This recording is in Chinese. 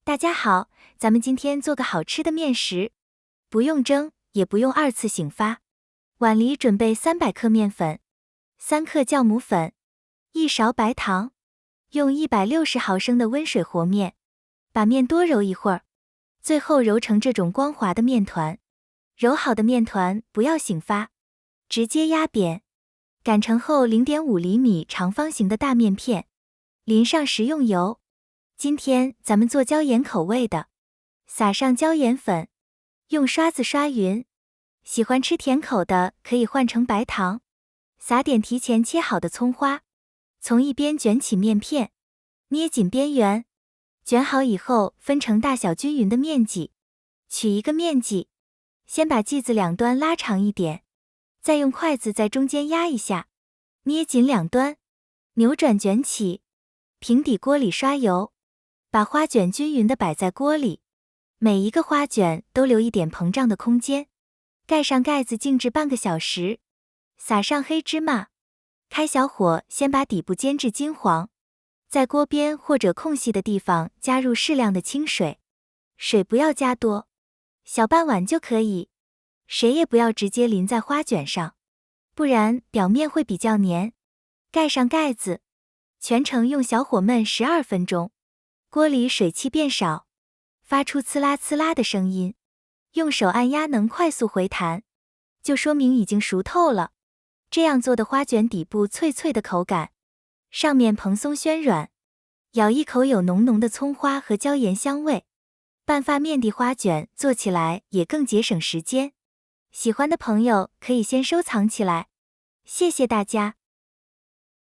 大家好，咱们今天做个好吃的面食，不用蒸，也不用二次醒发。碗里准备300克面粉，3克酵母粉，1勺白糖，用160毫升的温水和面，把面多揉一会儿，最后揉成这种光滑的面团。揉好的面团不要醒发，直接压扁，擀成厚0.5厘米长方形的大面片，淋上食用油。今天咱们做椒盐口味的，撒上椒盐粉，用刷子刷匀。喜欢吃甜口的可以换成白糖。撒点提前切好的葱花，从一边卷起面片，捏紧边缘。卷好以后分成大小均匀的面剂，取一个面剂，先把剂子两端拉长一点，再用筷子在中间压一下，捏紧两端，扭转卷起。平底锅里刷油，把花卷均匀地摆在锅里，每一个花卷都留一点膨胀的空间。盖上盖子静置半个小时，撒上黑芝麻，开小火先把底部煎至金黄，在锅边或者空隙的地方加入适量的清水，水不要加多，小半碗就可以。水也不要直接淋在花卷上，不然表面会比较黏。盖上盖子，全程用小火焖12分钟，锅里水汽变少，发出呲啦呲啦的声音，用手按压能快速回弹，就说明已经熟透了。这样做的花卷底部脆脆的口感，上面蓬松暄软，咬一口有浓浓的葱花和椒盐香味。半发面的花卷做起来也更节省时间，喜欢的朋友可以先收藏起来。谢谢大家。